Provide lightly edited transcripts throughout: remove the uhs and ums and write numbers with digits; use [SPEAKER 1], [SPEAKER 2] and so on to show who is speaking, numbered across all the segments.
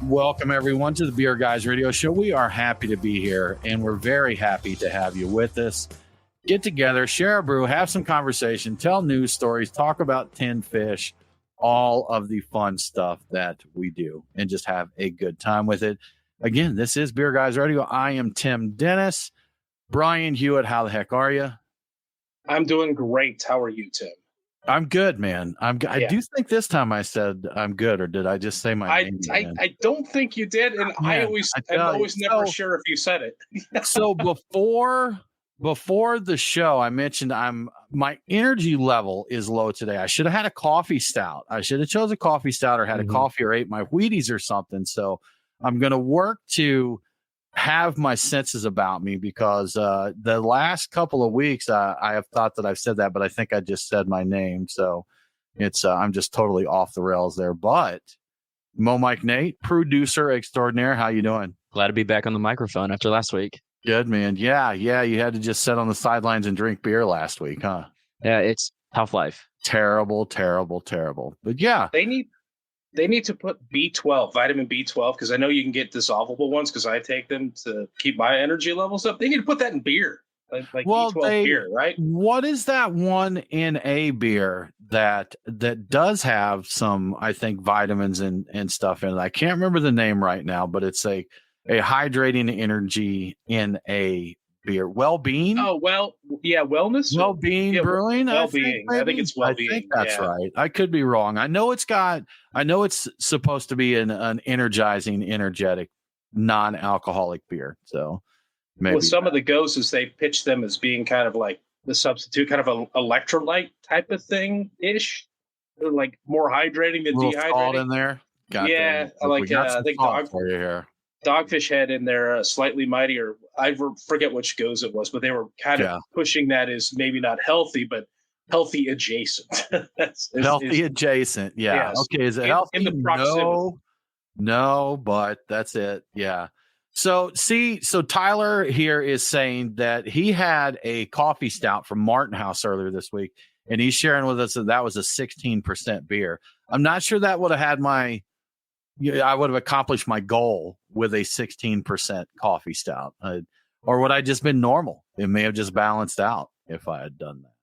[SPEAKER 1] Welcome, everyone, to the Beer Guys Radio Show. We are happy to be here, and we're very happy to have you with us. Get together, share a brew, have some conversation, tell news stories, talk about 10 fish, all of the fun stuff that we do, and just have a good time with it. Again, this is Beer Guys Radio. I am Tim Dennis. Brian Hewitt, how the heck are you?
[SPEAKER 2] I'm doing great. How are you, Tim?
[SPEAKER 1] I'm good, man. I do think this time I said I'm good, or did I just say my name?
[SPEAKER 2] I don't think you did, and I'm always never sure if you said it.
[SPEAKER 1] So before the show, I mentioned my energy level is low today. I should have had a coffee stout. I should have chose a coffee stout or had a coffee or ate my Wheaties or something. So I'm going to work to have my senses about me, because the last couple of weeks I have thought that I've said that, but I think I just said my name. So it's I'm just totally off the rails there. But Mike Nate, producer extraordinaire, how you doing?
[SPEAKER 3] Glad to be back on the microphone after last week.
[SPEAKER 1] Good, man. Yeah. You had to just sit on the sidelines and drink beer last week, huh?
[SPEAKER 3] Yeah, it's tough life.
[SPEAKER 1] Terrible. But yeah.
[SPEAKER 2] They need to put vitamin B12, because I know you can get dissolvable ones, because I take them to keep my energy levels up. They need to put that in beer, like B12 beer, right?
[SPEAKER 1] What is that one in a beer that does have some, I think, vitamins and stuff in it? I can't remember the name right now, but it's a hydrating energy in a beer. Well-being?
[SPEAKER 2] Oh, well, yeah, wellness?
[SPEAKER 1] Well-being Brewing?
[SPEAKER 2] Well-being. I think it's well-being.
[SPEAKER 1] I think that's right. I could be wrong. I know it's supposed to be an energizing, energetic, non-alcoholic beer. So maybe.
[SPEAKER 2] Well, some of the goes is they pitch them as being kind of like the substitute, kind of an electrolyte type of thing-ish. They're like more hydrating than dehydrating.
[SPEAKER 1] Salt in there?
[SPEAKER 2] Yeah, I think
[SPEAKER 1] for you here.
[SPEAKER 2] Dogfish had in there Slightly Mighty, or I forget which goes it was, but they were kind of pushing that as maybe not healthy, but healthy adjacent.
[SPEAKER 1] Adjacent. Yeah. Yes. Okay. Is it healthy? In the proximity. No, but that's it. Yeah. So Tyler here is saying that he had a coffee stout from Martin House earlier this week, and he's sharing with us that was a 16% beer. I'm not sure that would have had I would have accomplished my goal with a 16% coffee stout, or would I just been normal? It may have just balanced out if I had done that.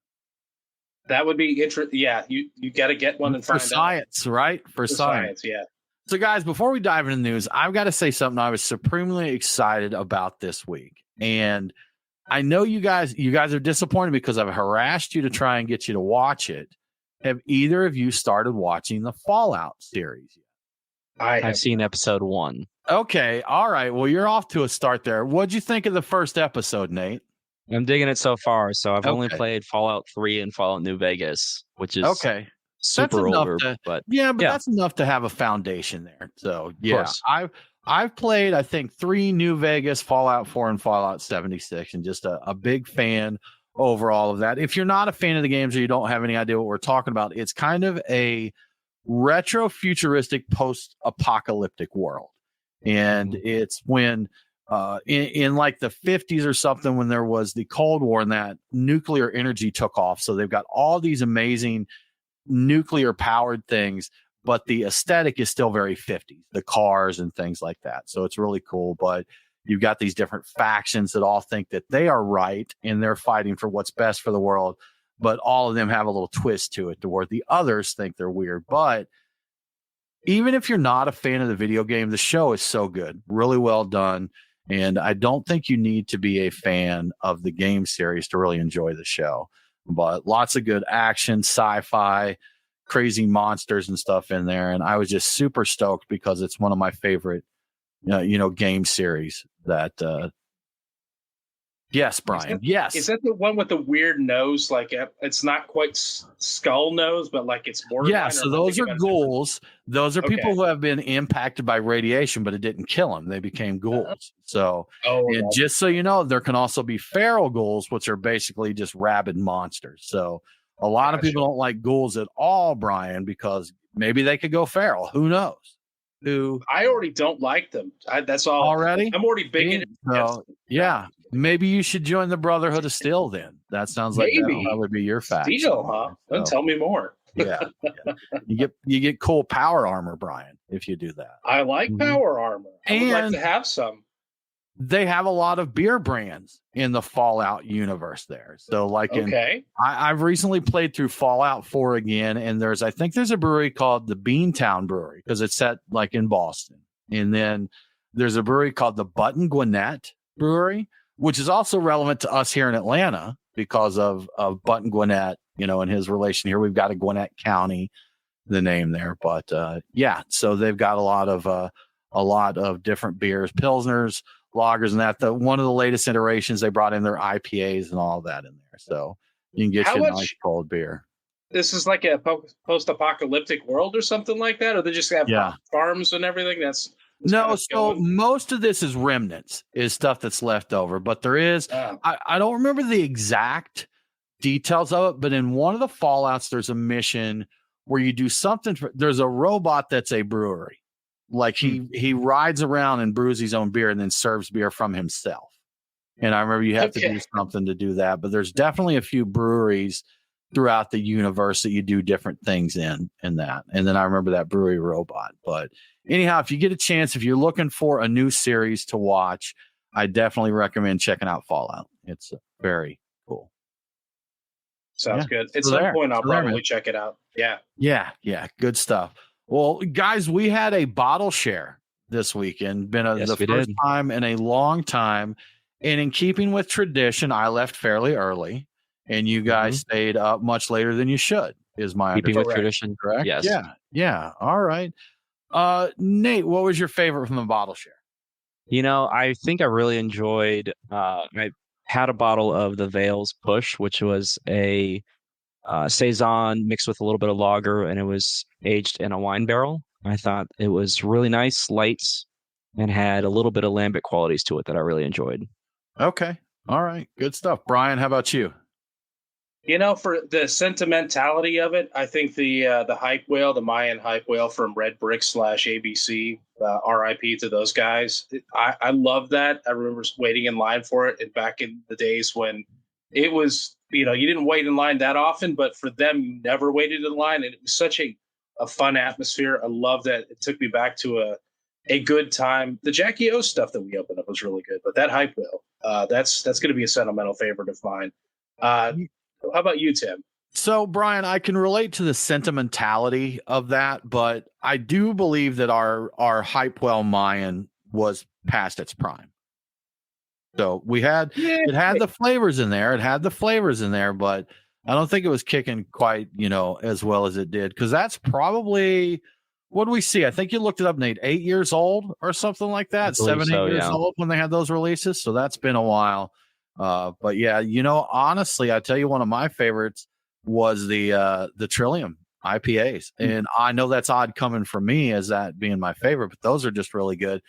[SPEAKER 2] That would be interesting. Yeah, you got to get one and
[SPEAKER 1] for science, out. Right? For science,
[SPEAKER 2] yeah.
[SPEAKER 1] So, guys, before we dive into the news, I've got to say something I was supremely excited about this week, and I know you guys are disappointed because I've harassed you to try and get you to watch it. Have either of you started watching the Fallout series yet?
[SPEAKER 3] I've seen episode 1.
[SPEAKER 1] Okay. All right. Well, you're off to a start there. What'd you think of the first episode, Nate?
[SPEAKER 3] I'm digging it so far. So I've only played Fallout 3 and Fallout New Vegas, which is super older. But that's enough to have a foundation there. So yeah, I've played, I think, 3 New Vegas, Fallout 4, and Fallout 76, and just a big fan over all of that. If you're not a fan of the games or you don't have any idea what we're talking about, it's kind of a retro futuristic post-apocalyptic world, and it's when in like the 50s or something, when there was the Cold War and that nuclear energy took off. So they've got all these amazing nuclear powered things, but the aesthetic is still very 50s, the cars and things like that. So it's really cool. But you've got these different factions that all think that they are right and they're fighting for what's best for the world. But all of them have a little twist to it to where the others think they're weird. But even if you're not a fan of the video game, the show is so good, really well done. And I don't think you need to be a fan of the game series to really enjoy the show. But lots of good action, sci-fi, crazy monsters and stuff in there. And I was just super stoked because it's one of my favorite, game series that, yes, Brian. Yes.
[SPEAKER 2] Is that the one with the weird nose? Like it's not quite skull nose, but like it's more.
[SPEAKER 1] Yeah. So those are ghouls. Those are people who have been impacted by radiation, but it didn't kill them. They became ghouls. So, and just so you know, there can also be feral ghouls, which are basically just rabid monsters. So a lot of people don't like ghouls at all, Brian, because maybe they could go feral. Who knows?
[SPEAKER 2] I already don't like them. That's all.
[SPEAKER 1] Already?
[SPEAKER 2] I'm already big in it.
[SPEAKER 1] So, yeah. Maybe you should join the Brotherhood of Steel then. That sounds like that'll probably be your faction.
[SPEAKER 2] Steel, huh? So, tell me more.
[SPEAKER 1] Yeah. You get cool power armor, Brian, if you do that.
[SPEAKER 2] I like power armor. I would like to have some.
[SPEAKER 1] They have a lot of beer brands in the Fallout universe there. So like I've recently played through Fallout 4 again, and I think there's a brewery called the Beantown Brewery because it's set like in Boston. And then there's a brewery called the Button Gwinnett Brewery, which is also relevant to us here in Atlanta because of Button Gwinnett, and his relation here. We've got a Gwinnett County, the name there. But so they've got a lot of different beers, Pilsners, lagers, and that. One of the latest iterations, they brought in their IPAs and all that in there. So you can get a nice cold beer.
[SPEAKER 2] This is like a post-apocalyptic world or something like that? Or they just have farms and everything?
[SPEAKER 1] No, so most of this is remnants, is stuff that's left over. But there is, I don't remember the exact details of it, but in one of the Fallouts, there's a mission where you do something. There's a robot that's a brewery. Like he rides around and brews his own beer and then serves beer from himself. And I remember you have to do something to do that. But there's definitely a few breweries throughout the universe that you do different things in that. And then I remember that brewery robot. But anyhow, if you get a chance, if you're looking for a new series to watch, I definitely recommend checking out Fallout. It's very cool.
[SPEAKER 2] Sounds good. At some point, I'll probably check it out. Yeah.
[SPEAKER 1] Yeah. Good stuff. Well, guys, we had a bottle share this weekend. Been the first time in a long time. And in keeping with tradition, I left fairly early. And you guys stayed up much later than you should, is my
[SPEAKER 3] keeping with tradition,
[SPEAKER 1] correct?
[SPEAKER 3] Yes.
[SPEAKER 1] Yeah. All right. Nate, what was your favorite from the bottle share?
[SPEAKER 3] I think I really enjoyed. I had a bottle of the Vales Push, which was a saison mixed with a little bit of lager, and it was aged in a wine barrel. I thought it was really nice, light, and had a little bit of lambic qualities to it that I really enjoyed.
[SPEAKER 1] Okay. All right. Good stuff. Brian, how about you?
[SPEAKER 2] For the sentimentality of it, I think the hype whale, the Mayan hype whale from Red Brick / ABC, RIP to those guys. I love that. I remember waiting in line for it, and back in the days when it was, you didn't wait in line that often, but for them, you never waited in line, and it was such a fun atmosphere. I love that. It took me back to a good time. The Jackie O stuff that we opened up was really good, but that hype whale, that's going to be a sentimental favorite of mine. How about you, Tim?
[SPEAKER 1] So, Brian, I can relate to the sentimentality of that, but I do believe that our Hypewell Mayan was past its prime. So it had the flavors in there. It had the flavors in there, but I don't think it was kicking quite, as well as it did. Because that's probably, what do we see? I think you looked it up, Nate, 8 years old or something like that. 7, 8 years old when they had those releases. So that's been a while. But yeah, honestly, I tell you, one of my favorites was the Trillium IPAs. And I know that's odd coming from me as that being my favorite, but those are just really good.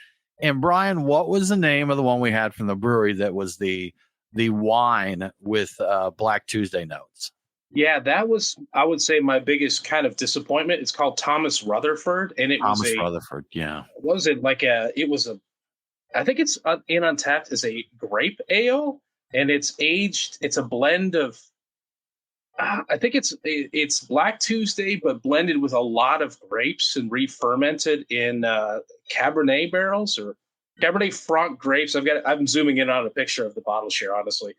[SPEAKER 1] And Brian, what was the name of the one we had from the brewery that was the wine with Black Tuesday notes?
[SPEAKER 2] Yeah, that was, I would say, my biggest kind of disappointment. It's called Thomas Rutherford, and
[SPEAKER 1] Rutherford, yeah.
[SPEAKER 2] What was it like? I think it's in Untapped as a grape ale, and it's aged. It's a blend of, I think it's Black Tuesday, but blended with a lot of grapes and re-fermented in Cabernet barrels or Cabernet Franc grapes. I'm zooming in on a picture of the bottle share, honestly.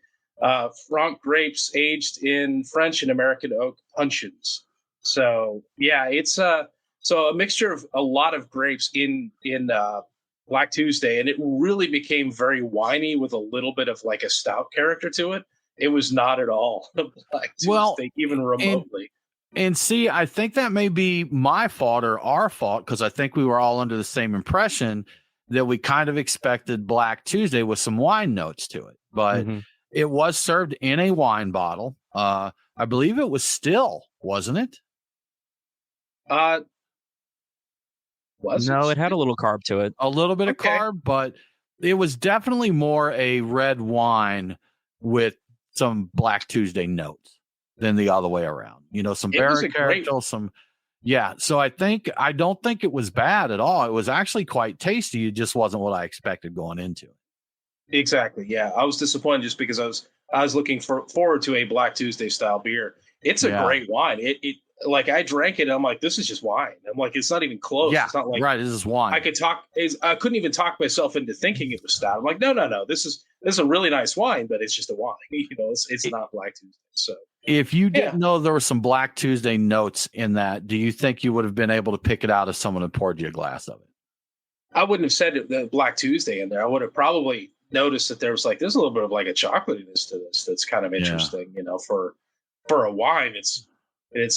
[SPEAKER 2] Franc grapes aged in French and American oak puncheons. So yeah, it's a mixture of a lot of grapes in Black Tuesday, and it really became very winey with a little bit of like a stout character to it. It was not at all Black Tuesday, even remotely.
[SPEAKER 1] And see, I think that may be my fault or our fault, because I think we were all under the same impression that we kind of expected Black Tuesday with some wine notes to it. But it was served in a wine bottle. I believe it was still, wasn't it?
[SPEAKER 3] No, it had a little carb to it.
[SPEAKER 1] A little bit of carb, but it was definitely more a red wine with some Black Tuesday notes than the other way around. Some Barrichello, some. Yeah. So I don't think it was bad at all. It was actually quite tasty. It just wasn't what I expected going into it.
[SPEAKER 2] Exactly. Yeah, I was disappointed just because I was looking forward to a Black Tuesday style beer. It's a great wine. It like I drank it and I'm like, this is just wine. I'm like, it's not even close.
[SPEAKER 1] Yeah,
[SPEAKER 2] it's not like
[SPEAKER 1] right. This is wine.
[SPEAKER 2] I couldn't even talk myself into thinking it was stout. I'm like, no. This is a really nice wine, but it's just a wine. It's not Black Tuesday. So
[SPEAKER 1] if you didn't know there were some Black Tuesday notes in that, do you think you would have been able to pick it out if someone had poured you a glass of it?
[SPEAKER 2] I wouldn't have said the Black Tuesday in there. I would have probably noticed that there's a little bit of like a chocolatiness to this that's kind of interesting. For a wine, it's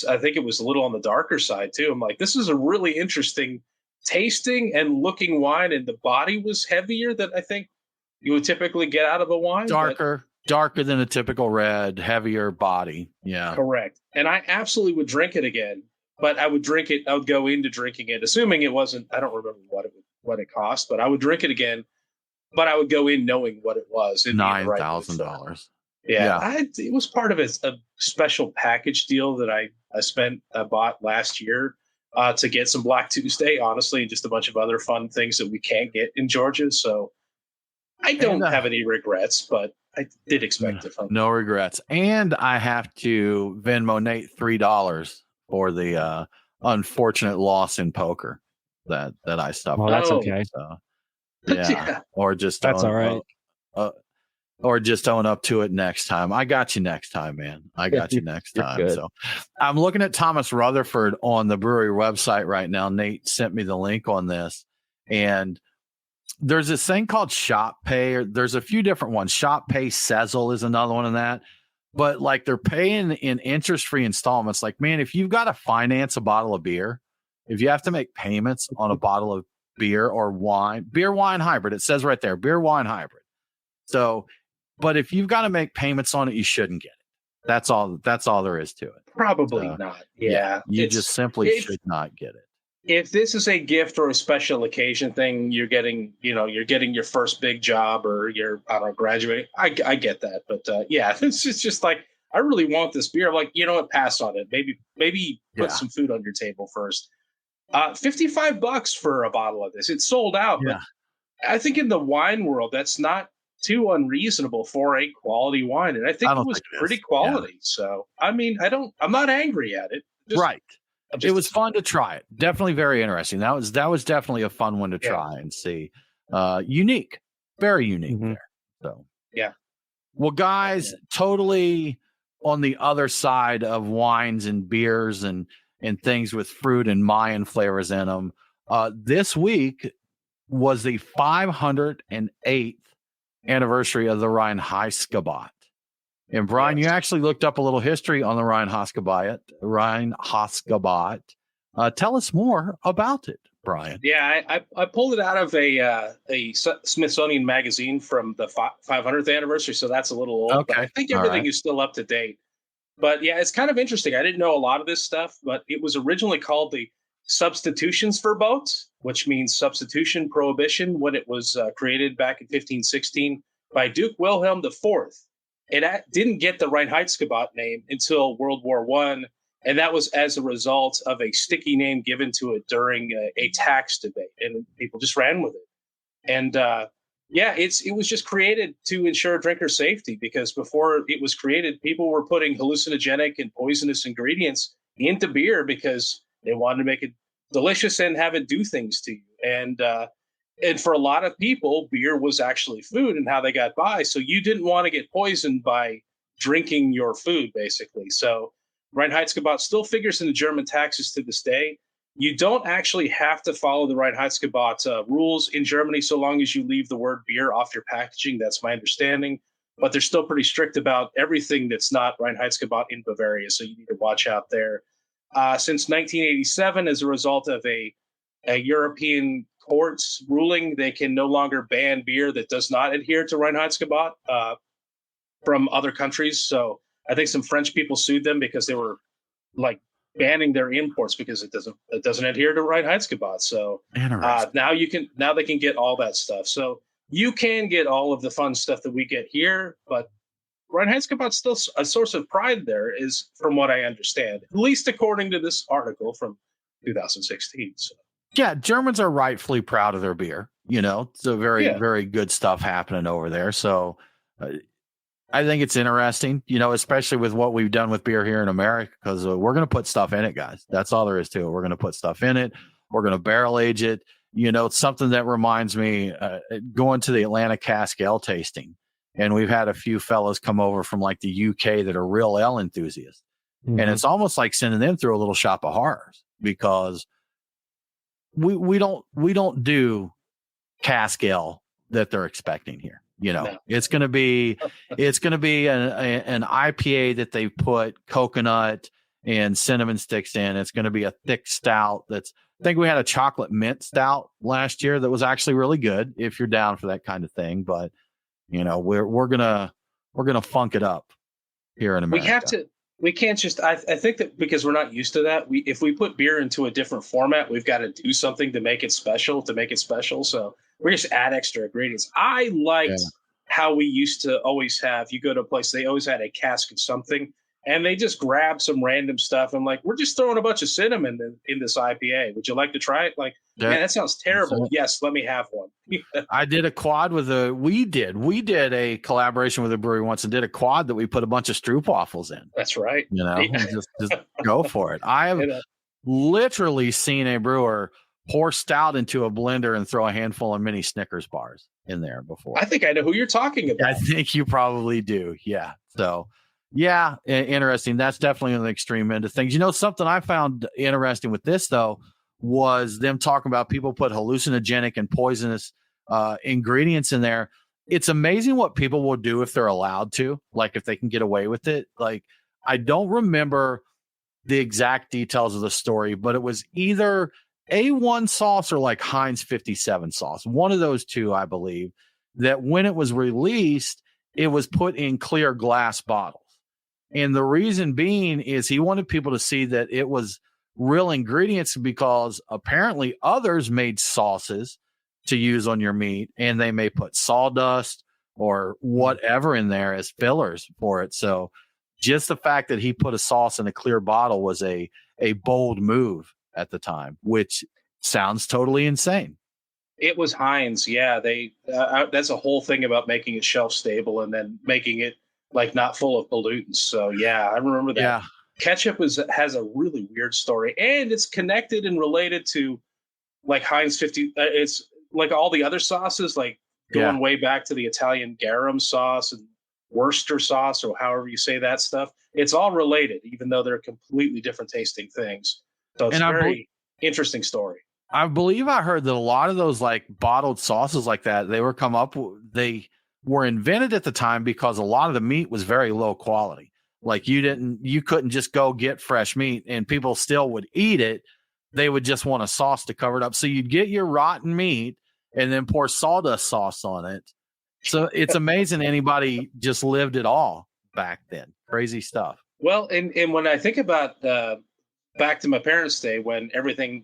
[SPEAKER 2] I think it was a little on the darker side too. I'm like, this is a really interesting tasting and looking wine, and the body was heavier than I think you would typically get out of a wine.
[SPEAKER 1] Darker than a typical red, heavier body. Yeah,
[SPEAKER 2] correct. And I absolutely would drink it again, but I would drink it. I would go into drinking it, assuming it wasn't. I don't remember what it cost, but I would drink it again. But I would go in knowing what it was.
[SPEAKER 1] $9,000.
[SPEAKER 2] Yeah. It was part of a special package deal that I bought last year to get some Black Tuesday, honestly, and just a bunch of other fun things that we can't get in Georgia. So I don't have any regrets, but I did expect it.
[SPEAKER 1] No regrets. And I have to Venmo Nate $3 for the unfortunate loss in poker that I suffered.
[SPEAKER 3] Oh, that's okay.
[SPEAKER 1] So, yeah. Or just
[SPEAKER 3] that's all right.
[SPEAKER 1] Or just own up to it next time. I got you next time, man. I got you next time.
[SPEAKER 3] Good.
[SPEAKER 1] So I'm looking at Thomas Rutherford on the brewery website right now. Nate sent me the link on this. And there's this thing called Shop Pay. Or there's a few different ones. Shop Pay Sezzle is another one of that. But like they're paying in interest-free installments. Like, man, if you've got to finance a bottle of beer, if you have to make payments on a bottle of beer or wine, beer, wine, hybrid, it says right there, beer, wine, hybrid. So, but if you've got to make payments on it, you shouldn't get it. That's all there is to it.
[SPEAKER 2] Probably not. Yeah.
[SPEAKER 1] You just simply should not get it.
[SPEAKER 2] If this is a gift or a special occasion thing, you're getting your first big job or you're, I don't know, graduating. I get that. But it's just like, I really want this beer. I'm like, pass on it. Maybe put some food on your table first. $55 for a bottle of this. It's sold out.
[SPEAKER 1] Yeah.
[SPEAKER 2] But I think in the wine world, that's not too unreasonable for a quality wine. And I think it was pretty quality. Yeah. So, I mean, I'm not angry at it.
[SPEAKER 1] Right. It was fun to try it. Definitely very interesting. That was definitely a fun one to try and see. Unique, very unique there. So,
[SPEAKER 2] yeah.
[SPEAKER 1] Well, guys, totally on the other side of wines and beers and things with fruit and Mayan flavors in them. This week was the 508th anniversary of the Reinheitsgebot. And Brian, you actually looked up a little history on the Reinheitsgebot. Tell us more about it, Brian.
[SPEAKER 2] Yeah, I pulled it out of a Smithsonian magazine from the 500th anniversary, so that's a little old.
[SPEAKER 1] Okay.
[SPEAKER 2] But I think everything is still up to date. But yeah, it's kind of interesting. I didn't know a lot of this stuff, but it was originally called the Substitutionsverbot, which means substitution prohibition, when it was created back in 1516 by Duke Wilhelm IV. It didn't get the Reinheitsgebot name until World War I, and that was as a result of a sticky name given to it during a tax debate, and people just ran with it. And it was just created to ensure drinker safety, because before it was created, people were putting hallucinogenic and poisonous ingredients into beer because they wanted to make it delicious and have it do things to you. And for a lot of people, beer was actually food and how they got by. So you didn't want to get poisoned by drinking your food, basically. So Reinheitsgebot still figures in the German taxes to this day. You don't actually have to follow the Reinheitsgebot rules in Germany so long as you leave the word beer off your packaging. That's my understanding. But they're still pretty strict about everything that's not Reinheitsgebot in Bavaria. So you need to watch out there. Since 1987, as a result of a European court's ruling, they can no longer ban beer that does not adhere to Reinheitsgebot from other countries. So I think some French people sued them because they were like banning their imports because it doesn't adhere to Reinheitsgebot. So now they can get all that stuff. So you can get all of the fun stuff that we get here, but Reinheitsgebot's still a source of pride there, is from what I understand, at least according to this article from 2016. So.
[SPEAKER 1] Yeah, Germans are rightfully proud of their beer. So very good stuff happening over there. So I think it's interesting, especially with what we've done with beer here in America, because we're going to put stuff in it, guys. That's all there is to it. We're going to put stuff in it. We're going to barrel age it. Something that reminds me, going to the Atlanta Cask Ale tasting, and we've had a few fellows come over from like the UK that are real ale enthusiasts. Mm-hmm. And it's almost like sending them through a little shop of horrors, because we don't do cask ale that they're expecting here. No. It's going to be an IPA that they put coconut and cinnamon sticks in. It's going to be a thick stout. I think we had a chocolate mint stout last year that was actually really good, if you're down for that kind of thing. But we're gonna funk it up here in America.
[SPEAKER 2] We can't just. I think that because we're not used to that, if we put beer into a different format, we've got to do something to make it special. So we just add extra ingredients. I liked how we used to always have. You go to a place, they always had a cask of something, and they just grab some random stuff. I'm like, we're just throwing a bunch of cinnamon in this IPA. Would you like to try it? Like, man, that sounds terrible. Yes, let me have one.
[SPEAKER 1] I did a quad we did a collaboration with a brewery once and did a quad that we put a bunch of stroopwafels in.
[SPEAKER 2] That's right.
[SPEAKER 1] Just go for it. I have literally seen a brewer pour stout into a blender and throw a handful of mini Snickers bars in there before.
[SPEAKER 2] I think I know who you're talking about.
[SPEAKER 1] I think you probably do. Yeah. So, yeah, interesting. That's definitely an extreme end of things. Something I found interesting with this, though, was them talking about people put hallucinogenic and poisonous ingredients in there. It's amazing what people will do if they're allowed to, like if they can get away with it. Like, I don't remember the exact details of the story, but it was either A1 sauce or like Heinz 57 sauce. One of those two, I believe, that when it was released, it was put in clear glass bottles. And the reason being is he wanted people to see that it was real ingredients, because apparently others made sauces to use on your meat, and they may put sawdust or whatever in there as fillers for it. So just the fact that he put a sauce in a clear bottle was a bold move at the time, which sounds totally insane.
[SPEAKER 2] It was Heinz. Yeah. That's a whole thing about making it shelf stable and then making it like not full of pollutants. So yeah, I remember that. Yeah. Ketchup has a really weird story, and it's connected and related to like Heinz 50. It's like all the other sauces, like going way back to the Italian garum sauce and Worcester sauce, or however you say that stuff. It's all related, even though they're completely different tasting things. So it's a very interesting story.
[SPEAKER 1] I believe I heard that a lot of those like bottled sauces like that, they were invented at the time because a lot of the meat was very low quality. Like you couldn't just go get fresh meat, and people still would eat it. They would just want a sauce to cover it up. So you'd get your rotten meat and then pour sawdust sauce on it. So it's amazing anybody just lived it all back then. Crazy stuff.
[SPEAKER 2] Well, and when I think about back to my parents' day, when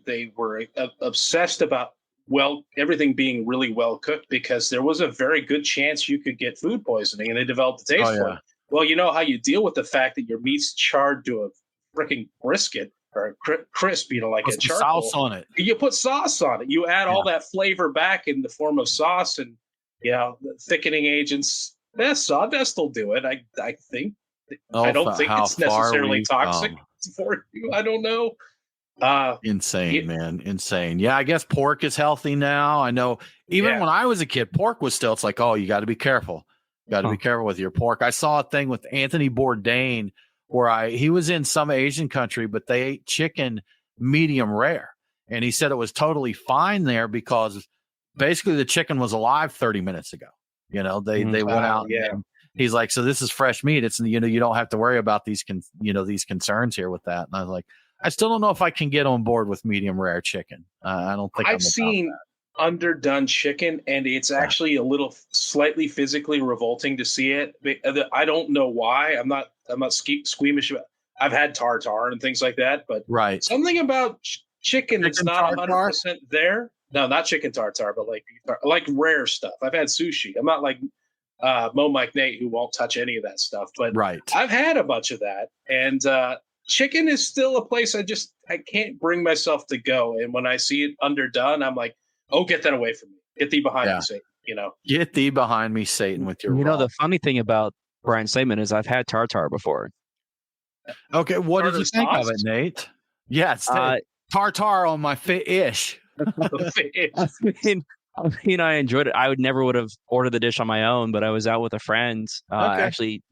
[SPEAKER 2] they were obsessed about everything being really well cooked, because there was a very good chance you could get food poisoning, and they developed a taste for it. Well, you know how you deal with the fact that your meat's charred to a freaking brisket or crisp, like a charcoal.
[SPEAKER 1] Sauce on it.
[SPEAKER 2] You put sauce on it. You add all that flavor back in the form of sauce and thickening agents. Sawdust will do it. I think. I don't think it's necessarily toxic for you. I don't know.
[SPEAKER 1] Insane, man. Insane. Yeah, I guess pork is healthy now. I know even when I was a kid, pork was still, it's like, oh, you got to be careful. Got to be careful with your pork. I saw a thing with Anthony Bourdain where he was in some Asian country, but they ate chicken medium rare. And he said it was totally fine there because basically the chicken was alive 30 minutes ago. They went out. And he's like, so this is fresh meat. It's, you don't have to worry about these concerns here with that. And I was like, I still don't know if I can get on board with medium rare chicken. I don't think
[SPEAKER 2] I've seen underdone chicken, and it's actually a little slightly physically revolting to see it. I don't know why. I'm not squeamish about. I've had tartare and things like that, but something about chicken that's not 100% there. No, not chicken tartare, but like rare stuff. I've had sushi. I'm not like Mo Mike Nate, who won't touch any of that stuff, but I've had a bunch of that, and chicken is still a place I can't bring myself to go. And when I see it underdone, I'm like, oh, get that away from me. Get thee behind me, Satan.
[SPEAKER 1] Get thee behind me, Satan, with your
[SPEAKER 3] the funny thing about Brian's statement is I've had tartar before.
[SPEAKER 1] Okay, what did you think of it, Nate? Yes, tartar on my fish.
[SPEAKER 3] I enjoyed it. I never would have ordered the dish on my own, but I was out with a friend, actually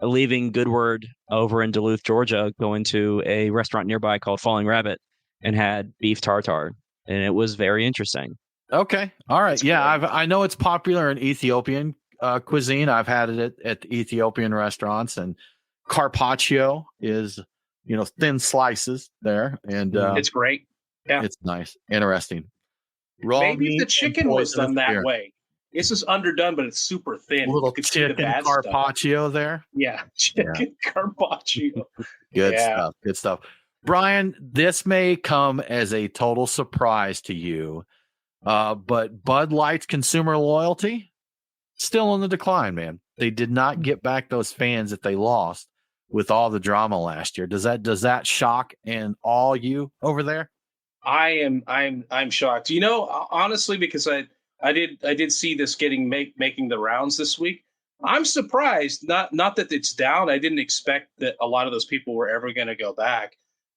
[SPEAKER 3] leaving Goodword over in Duluth, Georgia, going to a restaurant nearby called Falling Rabbit, and had beef tartar, and it was very interesting.
[SPEAKER 1] Okay, all right, I know it's popular in Ethiopian cuisine. I've had it at the Ethiopian restaurants, and carpaccio is thin slices there, and
[SPEAKER 2] it's great. Yeah,
[SPEAKER 1] it's nice, interesting.
[SPEAKER 2] Maybe the chicken was done that way. This is underdone, but it's super thin.
[SPEAKER 1] A little chicken carpaccio there.
[SPEAKER 2] Yeah, chicken carpaccio.
[SPEAKER 1] Good stuff. Brian, this may come as a total surprise to you, but Bud Light's consumer loyalty still on the decline, man. They did not get back those fans that they lost with all the drama last year. Does that shock and awe you over there?
[SPEAKER 2] I'm shocked. Honestly, because I did see this making the rounds this week. I'm surprised. Not that it's down. I didn't expect that a lot of those people were ever going to go back,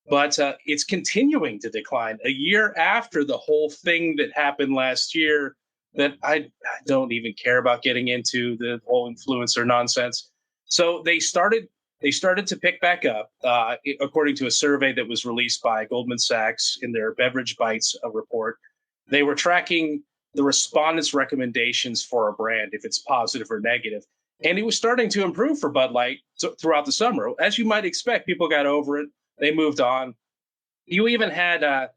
[SPEAKER 2] but it's continuing to decline a year after the whole thing that happened last year. That I don't even care about getting into the whole influencer nonsense. So they started to pick back up, according to a survey that was released by Goldman Sachs in their Beverage Bites report. They were tracking the respondents' recommendations for a brand, if it's positive or negative. And it was starting to improve for Bud Light throughout the summer. As you might expect, people got over it. They moved on. You even had,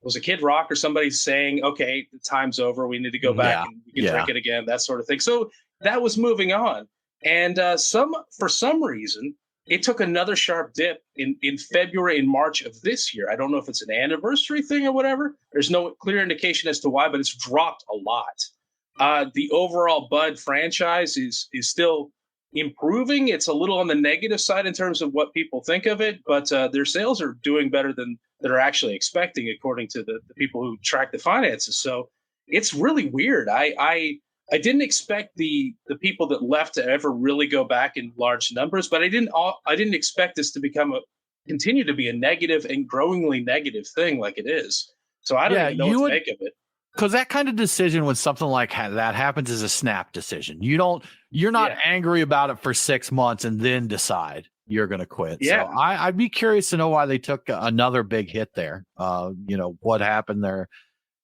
[SPEAKER 2] was a Kid Rock or somebody saying, okay, the time's over. We need to go back and we can drink it again, that sort of thing. So that was moving on. And for some reason, it took another sharp dip in February and March of this year. I don't know if it's an anniversary thing or whatever. There's no clear indication as to why, but it's dropped a lot. The overall Bud franchise is still improving. It's a little on the negative side in terms of what people think of it, but their sales are doing better than they're actually expecting, according to the people who track the finances. So it's really weird. I didn't expect the people that left to ever really go back in large numbers, but I didn't expect this to continue to be a negative and growingly negative thing like it is. So I don't even know what to make of it.
[SPEAKER 1] Because that kind of decision, when something like that happens, is a snap decision. You're not angry about it for 6 months and then decide you're going to quit.
[SPEAKER 2] Yeah.
[SPEAKER 1] So I'd be curious to know why they took another big hit there. What happened there?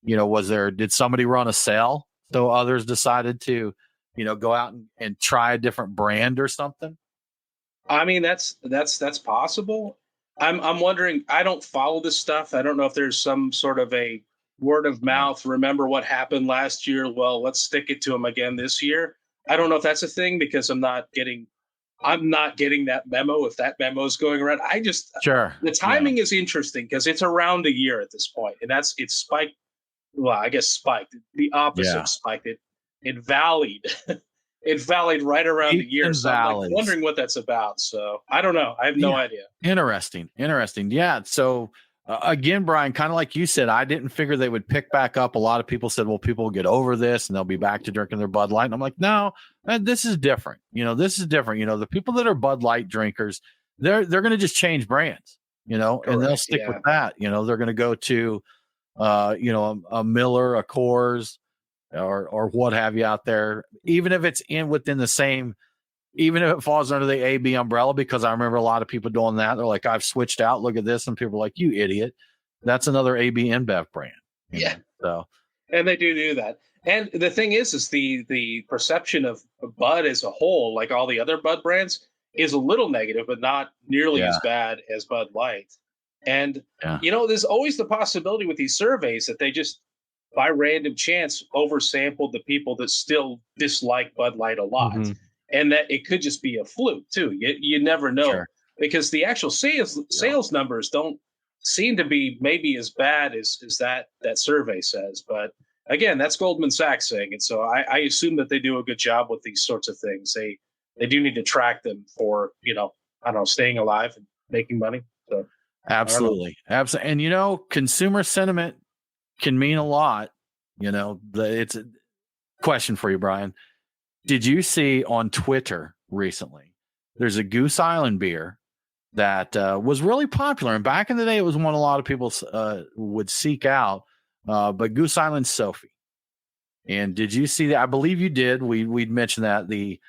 [SPEAKER 1] Did somebody run a sale so others decided to, go out and try a different brand or something?
[SPEAKER 2] I mean, that's possible. I'm wondering. I don't follow this stuff. I don't know if there's some sort of a word of mouth. Remember what happened last year? Well, let's stick it to them again this year. I don't know if that's a thing because I'm not getting that memo. If that memo is going around, the timing is interesting because it's around a year at this point, and it's spiked. Well, I guess spiked. The opposite of spiked. It valleyed. It valleyed right around a year. So I'm like wondering what that's about. So I don't know. I have no idea.
[SPEAKER 1] Interesting. Yeah. So again, Brian, kind of like you said, I didn't figure they would pick back up. A lot of people said, well, people will get over this and they'll be back to drinking their Bud Light. And I'm like, no, this is different. This is different. The people that are Bud Light drinkers, they're going to just change brands,
[SPEAKER 2] Correct,
[SPEAKER 1] and they'll stick with that. They're going to go to, a Miller, a Coors, or what have you out there, even if it's within the same, even if it falls under the AB umbrella, because I remember a lot of people doing that. They're like, I've switched out. Look at this. And people are like, you idiot. That's another AB InBev brand.
[SPEAKER 2] Yeah.
[SPEAKER 1] So,
[SPEAKER 2] and they do that. And the thing is the perception of Bud as a whole, like all the other Bud brands, is a little negative, but not nearly as bad as Bud Light. And, there's always the possibility with these surveys that they just, by random chance, oversampled the people that still dislike Bud Light a lot. Mm-hmm. And that it could just be a fluke too. You never know, because the actual sales numbers don't seem to be maybe as bad as that survey says. But again, that's Goldman Sachs saying it. So I assume that they do a good job with these sorts of things. They do need to track them for, staying alive and making money. So
[SPEAKER 1] Absolutely. Absolutely. And, consumer sentiment can mean a lot. It's a question for you, Brian. Did you see on Twitter recently, there's a Goose Island beer that was really popular. And back in the day, it was one a lot of people would seek out, but Goose Island Sophie. And did you see that? I believe you did. We'd mentioned that the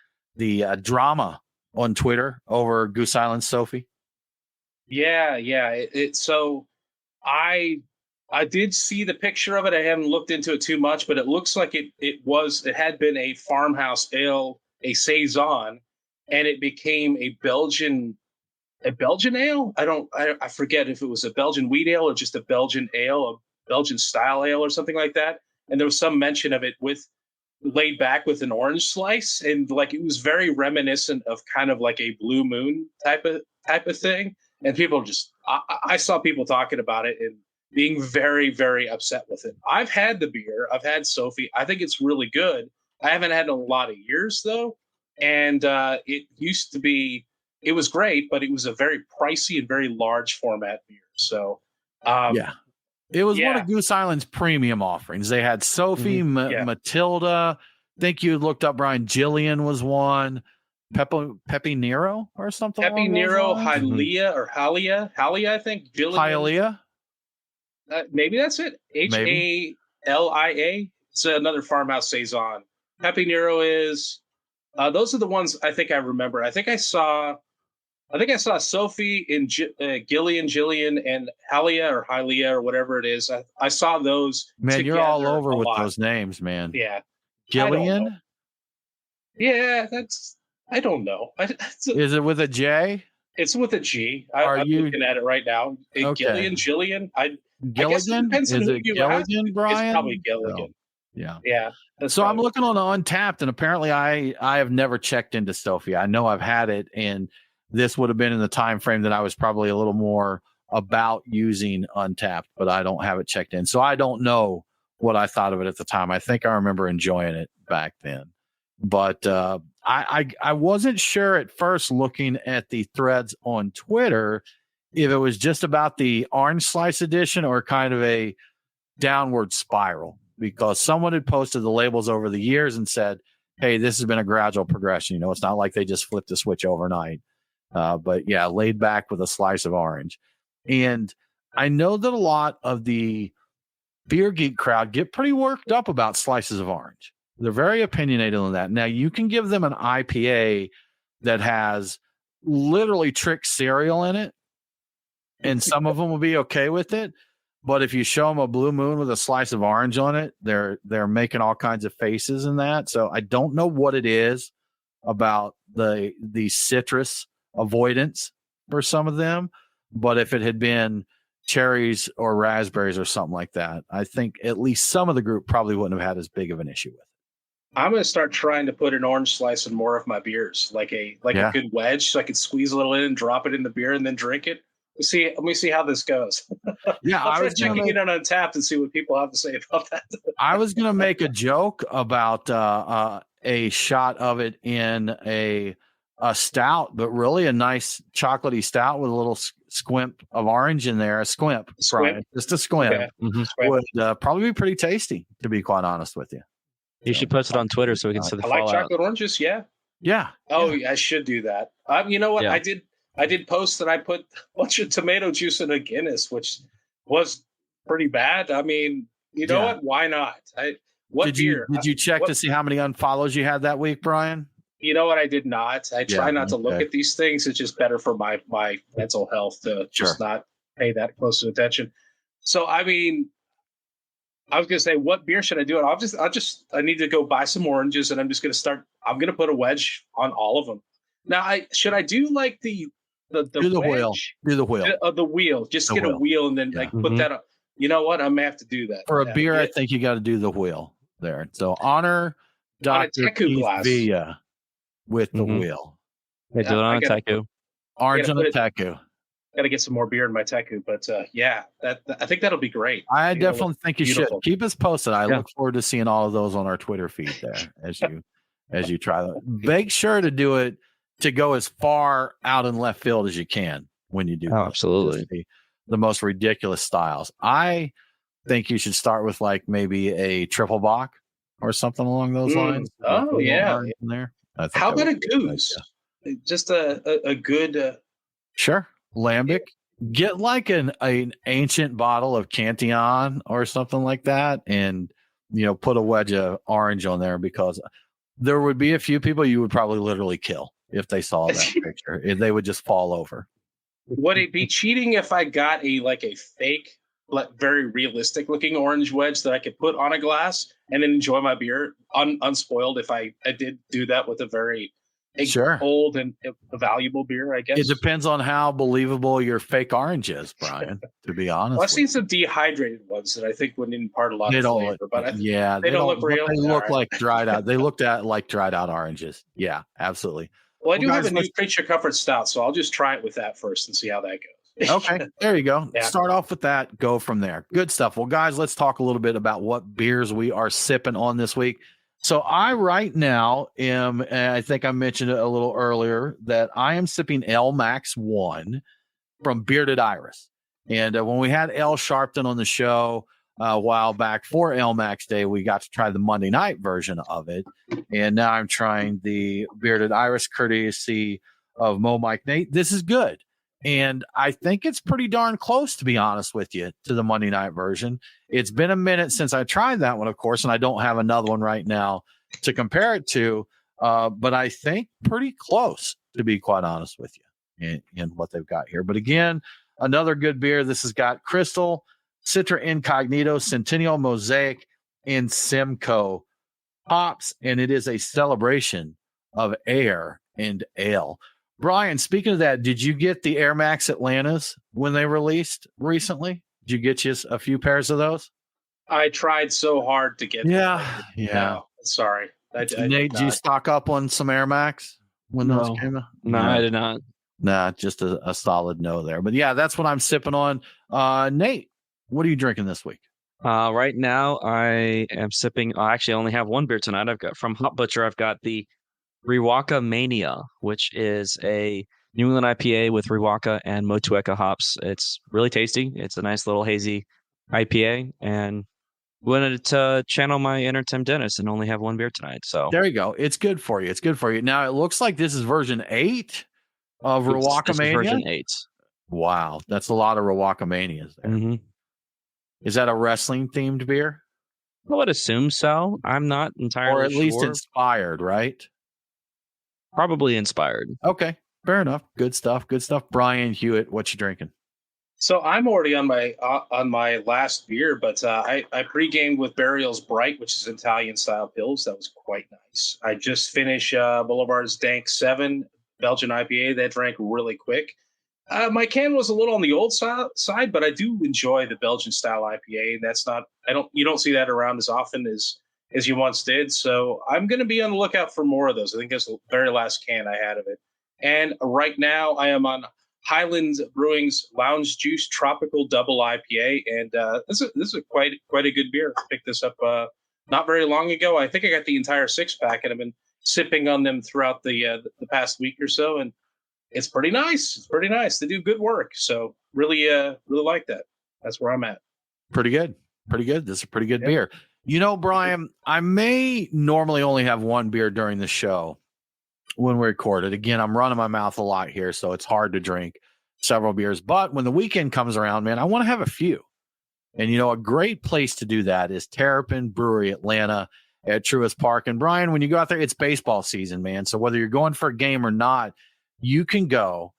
[SPEAKER 1] drama on Twitter over Goose Island Sophie.
[SPEAKER 2] Yeah. So I did see the picture of it. I haven't looked into it too much, but it looks like it had been a farmhouse ale, a saison, and it became a Belgian ale. I forget if it was a Belgian wheat ale or just a Belgian ale, a Belgian style ale or something like that. And there was some mention of it laid back with an orange slice, and like it was very reminiscent of kind of like a Blue Moon type of thing. And people I saw people talking about it and being very, very upset with it. I've had the beer. I've had Sophie. I think it's really good. I haven't had it in a lot of years though. And it used to be, it was great, but it was a very pricey and very large format beer. So,
[SPEAKER 1] it was one of Goose Island's premium offerings. They had Sophie, Matilda. I think you looked up, Brian. Jillian was one. Pepe Nero or something.
[SPEAKER 2] Pepe Nero, Hylia or Halia, I think.
[SPEAKER 1] Hylia.
[SPEAKER 2] Maybe that's it. Halia. It's another farmhouse saison. Pepe Nero is. Those are the ones I think I remember. I think I saw Sophie in Jillian, and Halia or Hylia or whatever it is. I saw those.
[SPEAKER 1] Man, you're all over with those names, man.
[SPEAKER 2] Yeah.
[SPEAKER 1] Gillian?
[SPEAKER 2] Yeah, I don't know.
[SPEAKER 1] Is it with a J?
[SPEAKER 2] It's with a G. I'm looking at it right now.
[SPEAKER 1] Okay.
[SPEAKER 2] Jillian.
[SPEAKER 1] Gilligan? Is it Gilligan, Brian?
[SPEAKER 2] It's probably Gilligan.
[SPEAKER 1] Oh.
[SPEAKER 2] Yeah.
[SPEAKER 1] So I'm looking on Untapped, and apparently I have never checked into Sophie. I know I've had it, and this would have been in the time frame that I was probably a little more about using Untapped, but I don't have it checked in. So I don't know what I thought of it at the time. I think I remember enjoying it back then. But I wasn't sure at first looking at the threads on Twitter if it was just about the orange slice edition or kind of a downward spiral, because someone had posted the labels over the years and said, hey, this has been a gradual progression. It's not like they just flipped the switch overnight. But yeah, laid back with a slice of orange. And I know that a lot of the beer geek crowd get pretty worked up about slices of orange. They're very opinionated on that. Now, you can give them an IPA that has literally trick cereal in it, and some of them will be okay with it. But if you show them a Blue Moon with a slice of orange on it, they're making all kinds of faces in that. So I don't know what it is about the citrus avoidance for some of them. But if it had been cherries or raspberries or something like that, I think at least some of the group probably wouldn't have had as big of an issue with it.
[SPEAKER 2] I'm going to start trying to put an orange slice in more of my beers, like a good wedge, so I could squeeze a little in and drop it in the beer and then drink it. Let me see how this goes.
[SPEAKER 1] Yeah,
[SPEAKER 2] I'll try checking it on Untapped and see what people have to say about that.
[SPEAKER 1] I was going to make a joke about a shot of it in a stout, but really a nice chocolatey stout with a little squimp of orange in there. A squimp. Right? Just a squimp. Okay. Would probably be pretty tasty, to be quite honest with you.
[SPEAKER 3] You should post it on Twitter so we can see the fallout.
[SPEAKER 2] I like chocolate oranges. Yeah. Oh, yeah. I should do that. You know what? Yeah. I did post that I put a bunch of tomato juice in a Guinness, which was pretty bad. I mean, you know what? Why not? Did
[SPEAKER 1] you check to see how many unfollows you had that week, Brian?
[SPEAKER 2] You know what? I did not. I try not to look at these things. It's just better for my mental health to just not pay that close attention. So, I mean, I was going to say, what beer should I do? I need to go buy some oranges, and I'm just going to I'm going to put a wedge on all of them. Now, should I do like the
[SPEAKER 1] wheel? Do the wheel.
[SPEAKER 2] The wheel. Just get a wheel and then put that up. You know what? I'm going to have to do that.
[SPEAKER 1] For a beer, I think you got to do the wheel there. So honor Dr. Keith Villa with the wheel.
[SPEAKER 3] Yeah, do it on a Teku.
[SPEAKER 1] Orange on a Teku.
[SPEAKER 2] Got to get some more beer in my Teku, but I think that'll be great.
[SPEAKER 1] I definitely think you should keep us posted. I look forward to seeing all of those on our Twitter feed there as you try that. Make sure to do it to go as far out in left field as you can when you do.
[SPEAKER 3] Oh, absolutely.
[SPEAKER 1] the most ridiculous styles. I think you should start with like maybe a triple bock or something along those lines.
[SPEAKER 2] Oh yeah,
[SPEAKER 1] in there.
[SPEAKER 2] How about a goose? Just a good.
[SPEAKER 1] Sure, lambic. Get like an ancient bottle of Cantillon or something like that, and put a wedge of orange on there, because there would be a few people you would probably literally kill if they saw that picture. They would just fall over.
[SPEAKER 2] Would it be cheating if I got a fake, very realistic looking orange wedge that I could put on a glass and then enjoy my beer unspoiled if I did do that with a very old and valuable beer, I guess?
[SPEAKER 1] It depends on how believable your fake orange is, Brian, to be honest.
[SPEAKER 2] Well, I've seen some dehydrated ones that I think would impart a lot of flavor, but they don't look real.
[SPEAKER 1] They look like dried out. They looked at like dried out oranges. Yeah, absolutely.
[SPEAKER 2] Well, I do have a new Creature Comfort Stout, so I'll just try it with that first and see how that goes.
[SPEAKER 1] Okay, there you go. Yeah. Start off with that. Go from there. Good stuff. Well, guys, let's talk a little bit about what beers we are sipping on this week. So I right now am, and I think I mentioned it a little earlier, that I am sipping L Max 1 from Bearded Iris. And when we had L Sharpton on the show a while back for L Max Day, we got to try the Monday night version of it. And now I'm trying the Bearded Iris courtesy of Mo Mike Nate. This is good. And I think it's pretty darn close, to be honest with you, to the Monday night version. It's been a minute since I tried that one, of course, and I don't have another one right now to compare it to. But I think pretty close, to be quite honest with you, in what they've got here. But again, another good beer. This has got Crystal, Citra Incognito, Centennial Mosaic, and Simcoe hops, and it is a celebration of air and ale. Brian, speaking of that, did you get the Air Max Atlantas when they released recently? Did you get you a few pairs of those?
[SPEAKER 2] I tried so hard to get them.
[SPEAKER 1] Yeah.
[SPEAKER 2] No, sorry.
[SPEAKER 1] Nate, did you stock up on some Air Max when those came out?
[SPEAKER 3] No, I did not.
[SPEAKER 1] Nah, just a solid no there. But yeah, that's what I'm sipping on. Nate, what are you drinking this week?
[SPEAKER 3] Right now, I am sipping. I actually only have one beer tonight. I've got from Hop Butcher. I've got the Riwaka Mania, which is a New England IPA with Riwaka and Motueka hops. It's really tasty. It's a nice little hazy IPA, and wanted to channel my inner Tim Dennis and only have one beer tonight. So
[SPEAKER 1] there you go. It's good for you. It's good for you. Now it looks like this is version 8 of Riwaka Mania.
[SPEAKER 3] Version 8.
[SPEAKER 1] Wow, that's a lot of Riwaka Manias there.
[SPEAKER 3] Mm-hmm.
[SPEAKER 1] Is that a wrestling themed beer?
[SPEAKER 3] I would assume so. I'm not entirely sure.
[SPEAKER 1] Or at least inspired, right?
[SPEAKER 3] Probably inspired.
[SPEAKER 1] Okay, fair enough. Good stuff. Good stuff. Brian Hewitt, what you drinking?
[SPEAKER 2] So I'm already on my last beer, but I pre-gamed with Burial's Bright, which is Italian style pills. That was quite nice. I just finished Boulevard's Dank 7 Belgian IPA. That drank really quick. My can was a little on the old side, but I do enjoy the Belgian style IPA. That's not you don't see that around as often as you once did. So I'm going to be on the lookout for more of those. I think that's the very last can I had of it. And right now I am on Highland Brewing's Lounge Juice Tropical Double IPA. And this is quite a good beer. I picked this up not very long ago. I think I got the entire 6-pack and I've been sipping on them throughout the past week or so. And it's pretty nice. It's pretty nice. They do good work. So really like that. That's where I'm at.
[SPEAKER 1] Pretty good. Pretty good. This is a pretty good beer. You know, Brian, I may normally only have one beer during the show when we record it. Again, I'm running my mouth a lot here, so it's hard to drink several beers. But when the weekend comes around, man, I want to have a few. And, a great place to do that is Terrapin Brewery Atlanta at Truist Park. And, Brian, when you go out there, it's baseball season, man. So whether you're going for a game or not, you can go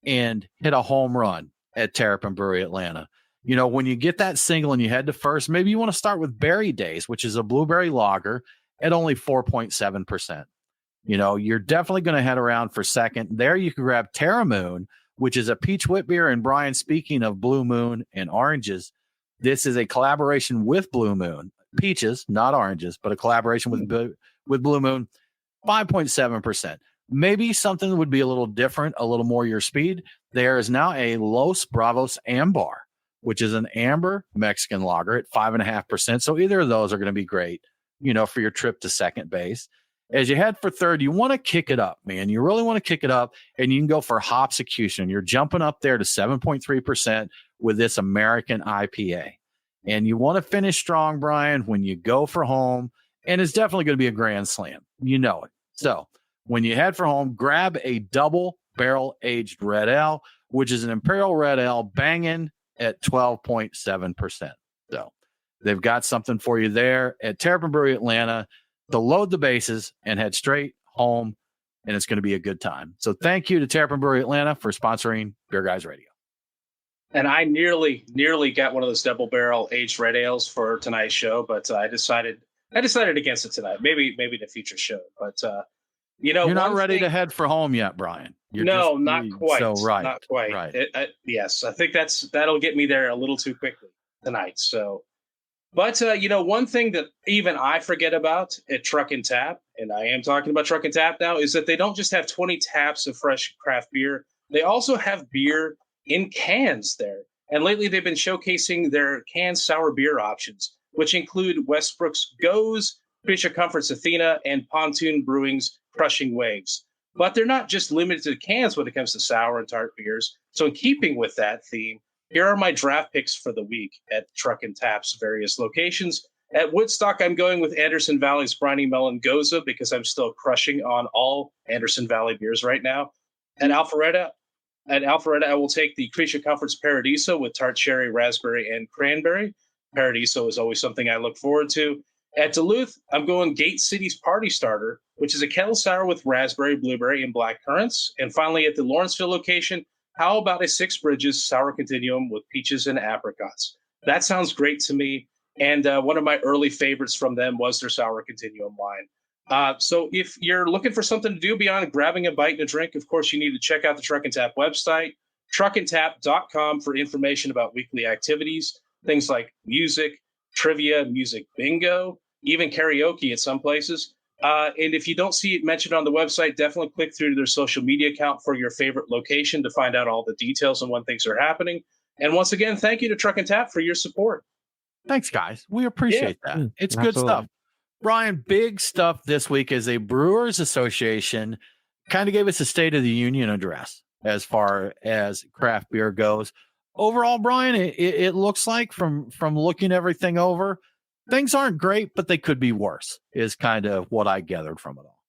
[SPEAKER 1] and hit a home run at Terrapin Brewery Atlanta. When you get that single and you head to first, maybe you want to start with Berry Days, which is a blueberry lager at only 4.7%. You're definitely going to head around for second. There you can grab Terra Moon, which is a peach wit beer. And Brian, speaking of Blue Moon and oranges, this is a collaboration with Blue Moon. Peaches, not oranges, but a collaboration with Blue Moon, 5.7%. Maybe something would be a little different, a little more your speed. There is now a Los Bravos Ambar, which is an amber Mexican lager at 5.5%. So either of those are going to be great, for your trip to second base. as you head for third, you want to kick it up, man. You really want to kick it up, and you can go for Hopsecution. You're jumping up there to 7.3% with this American IPA. And you want to finish strong, Brian, when you go for home, and it's definitely going to be a grand slam. You know it. So when you head for home, grab a double barrel aged red ale, which is an Imperial Red Ale banging at 12.7%. So they've got something for you there at Terrapin Brewery Atlanta to load the bases and head straight home, and it's going to be a good time. So thank you to Terrapin Brewery Atlanta for sponsoring Beer Guys Radio.
[SPEAKER 2] And I nearly got one of those double barrel aged red ales for tonight's show, but I decided against it tonight. Maybe in a future show. But
[SPEAKER 1] you're not ready to head for home yet, Brian.
[SPEAKER 2] Not quite.
[SPEAKER 1] So right,
[SPEAKER 2] not quite.
[SPEAKER 1] Right.
[SPEAKER 2] Yes, I think that'll get me there a little too quickly tonight. So, but one thing that even I forget about at Truck and Tap, and I am talking about Truck and Tap now, is that they don't just have 20 taps of fresh craft beer. They also have beer in cans there. And lately they've been showcasing their canned sour beer options, which include Westbrook's Goes, Fisher Comfort's Athena, and Pontoon Brewing's Crushing Waves. But they're not just limited to cans when it comes to sour and tart beers. So in keeping with that theme, here are my draft picks for the week at Truck and Tap's various locations. At Woodstock, I'm going with Anderson Valley's Briny Melon Goza because I'm still crushing on all Anderson Valley beers right now. At Alpharetta, I will take the Creature Comforts Paradiso with tart cherry, raspberry, and cranberry. Paradiso is always something I look forward to. At Duluth, I'm going Gate City's Party Starter, which is a kettle sour with raspberry, blueberry, and black currants. And finally, at the Lawrenceville location, how about a Six Bridges Sour Continuum with peaches and apricots? That sounds great to me. And one of my early favorites from them was their Sour Continuum line. So if you're looking for something to do beyond grabbing a bite and a drink, of course, you need to check out the Truck and Tap website, truckandtap.com, for information about weekly activities, things like music, trivia, music bingo, even karaoke at some places. And if you don't see it mentioned on the website, definitely click through to their social media account for your favorite location to find out all the details on when things are happening. And once again, thank you to Truck and Tap for your support.
[SPEAKER 1] Thanks, guys. We appreciate that. It's good stuff. Brian, big stuff this week is a Brewers Association kind of gave us a State of the Union address as far as craft beer goes. Overall, Brian, it looks like from looking everything over, things aren't great, but they could be worse, is kind of what I gathered from it all.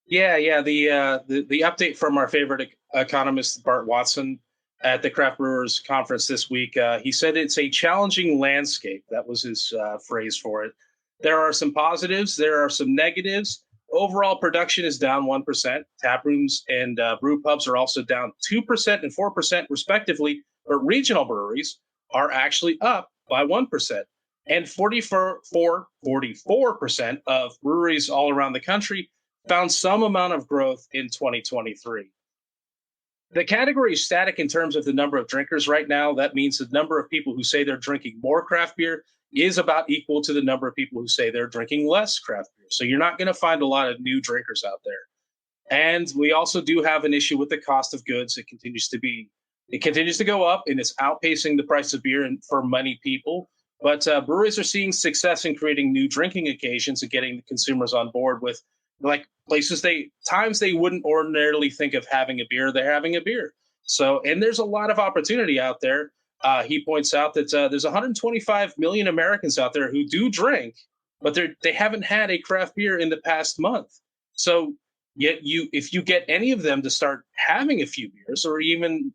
[SPEAKER 2] Yeah. The update from our favorite economist, Bart Watson, at the Craft Brewers Conference this week, he said it's a challenging landscape. That was his phrase for it. There are some positives. There are some negatives. Overall production is down 1%. Tap rooms and brew pubs are also down 2% and 4% respectively. But regional breweries are actually up by 1%. And 44% of breweries all around the country found some amount of growth in 2023. The category is static in terms of the number of drinkers right now. That means the number of people who say they're drinking more craft beer is about equal to the number of people who say they're drinking less craft beer. So you're not going to find a lot of new drinkers out there. And we also do have an issue with the cost of goods. It continues to go up, and it's outpacing the price of beer for many people. But breweries are seeing success in creating new drinking occasions and getting the consumers on board with like times they wouldn't ordinarily think of having a beer. They're having a beer. So, and there's a lot of opportunity out there. He points out that there's 125 million Americans out there who do drink, but they haven't had a craft beer in the past month. So yet if you get any of them to start having a few beers, or even,